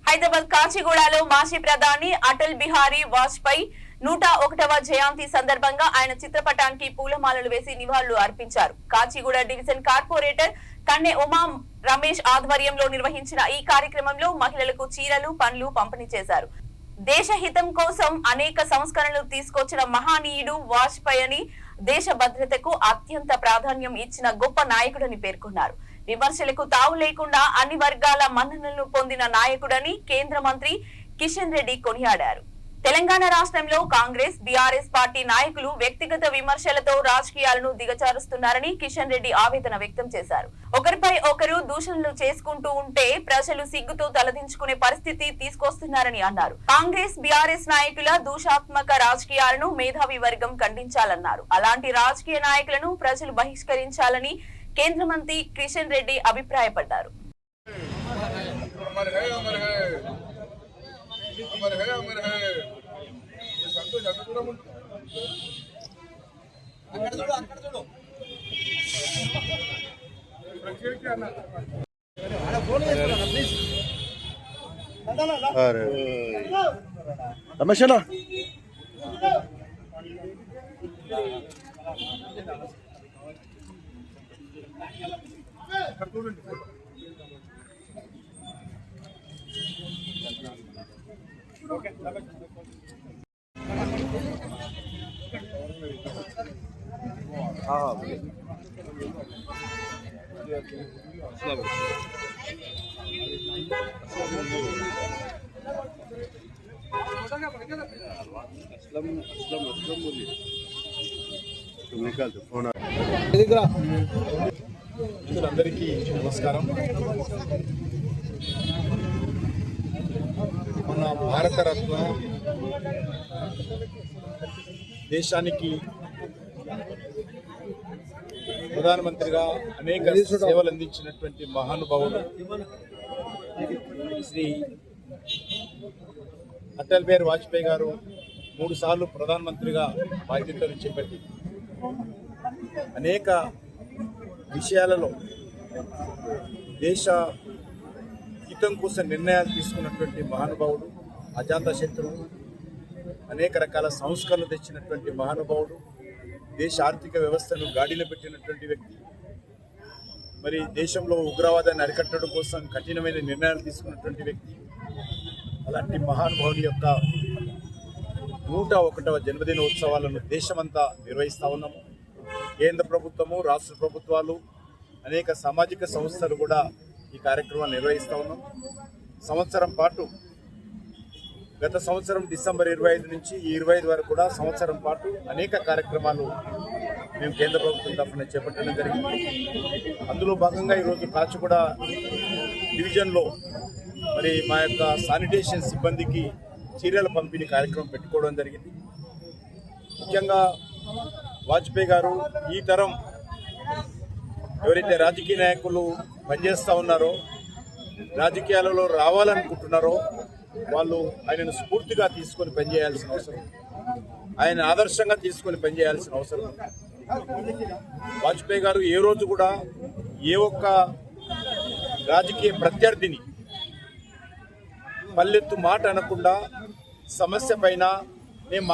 హైదరాబాద్ కాచిగూడలో మాజీ ప్రధాని అటల్ బిహారీ వాజ్పేయి 101వ జయంతి సందర్భంగా ఆయన చిత్రపటానికి పూలమాలలు వేసి నివాళులు అర్పించారు. కాచిగూడ డివిజన్ కార్పొరేటర్ కన్నె ఉమా రమేష్ ఆధ్వర్యంలో నిర్వహించిన ఈ కార్యక్రమంలో మహిళలకు చీరలు, పండ్లు పంపిణీ చేశారు. దేశ హితం కోసం అనేక సంస్కరణలు తీసుకొచ్చిన మహనీయుడు వాజ్పేయి అని, దేశ భద్రతకు అత్యంత ప్రాధాన్యం ఇచ్చిన గొప్ప నాయకుడని పేర్కొన్నారు. విమర్శలకు తావు లేకుండా అన్ని వర్గాల మన్ననలను పొందిన నాయకుడని కేంద్ర మంత్రి కిషన్ రెడ్డి కొనియాడారు. తెలంగాణ రాష్ట్రంలో కాంగ్రెస్, బీఆర్ఎస్ పార్టీ నాయకులు వ్యక్తిగత విమర్శలతో రాజకీయాలను దిగజారుస్తున్నారని కిషన్ రెడ్డి ఆవేదన వ్యక్తం చేశారు. ఒకరిపై ఒకరు దూషణలు చేసుకుంటూ ఉంటే ప్రజలు సిగ్గుతో తలదించుకునే పరిస్థితి తీసుకొస్తున్నారని అన్నారు. కాంగ్రెస్, బీఆర్ఎస్ నాయకుల దూషాత్మక రాజకీయాలను మేధావి వర్గం ఖండించాలన్నారు. అలాంటి రాజకీయ నాయకులను ప్రజలు బహిష్కరించాలని కేంద్ర మంత్రి కిషన్ రెడ్డి అభిప్రాయపడ్డారు. రమేష్ అందరికీ నమస్కారం. మన భారతరత్న దేశానికి ప్రధానమంత్రిగా అనేక సేవలు అందించినటువంటి మహానుభావుడు శ్రీ అటల్ బిహారీ వాజ్పేయి గారు 3 సార్లు ప్రధానమంత్రిగా బాధ్యతలు చేపట్టి అనేక విషయాలలో దేశ హితం కోసం నిర్ణయాలు తీసుకున్నటువంటి మహానుభావుడు, అజాత శత్రువు, అనేక రకాల సంస్కరణలు తెచ్చినటువంటి మహానుభావుడు, దేశ ఆర్థిక వ్యవస్థను గాడిలో పెట్టినటువంటి వ్యక్తి, మరి దేశంలో ఉగ్రవాదాన్ని అరికట్టడం కోసం కఠినమైన నిర్ణయాలు తీసుకున్నటువంటి వ్యక్తి. అలాంటి మహానుభావుని యొక్క 101వ జన్మదిన ఉత్సవాలను దేశమంతా నిర్వహిస్తూ ఉన్నాము. కేంద్ర ప్రభుత్వము, రాష్ట్ర ప్రభుత్వాలు, అనేక సామాజిక సంస్థలు కూడా ఈ కార్యక్రమాన్ని నిర్వహిస్తూ ఉన్నాం. సంవత్సరం పాటు, గత సంవత్సరం డిసెంబర్ 25 నుంచి ఈ 25 వరకు కూడా సంవత్సరం పాటు అనేక కార్యక్రమాలు మేము కేంద్ర ప్రభుత్వం తరఫున చేపట్టడం జరిగింది. అందులో భాగంగా ఈరోజు కాచిగూడ డివిజన్లో మరి మా యొక్క శానిటేషన్ సిబ్బందికి చీరల పంపిణీ కార్యక్రమం పెట్టుకోవడం జరిగింది. ముఖ్యంగా వాజ్పేయి గారు ఈ తరం ఎవరైతే రాజకీయ నాయకులు పనిచేస్తూ ఉన్నారో, రాజకీయాలలో రావాలనుకుంటున్నారో వాళ్ళు ఆయనను స్ఫూర్తిగా తీసుకొని పనిచేయాల్సిన అవసరం, ఆయన ఆదర్శంగా తీసుకొని పనిచేయాల్సిన అవసరం. వాజ్పేయి గారు ఏ రోజు కూడా ఏ ఒక్క రాజకీయ ప్రత్యర్థిని పల్లెత్తు మాట అనకుండా సమస్య పైన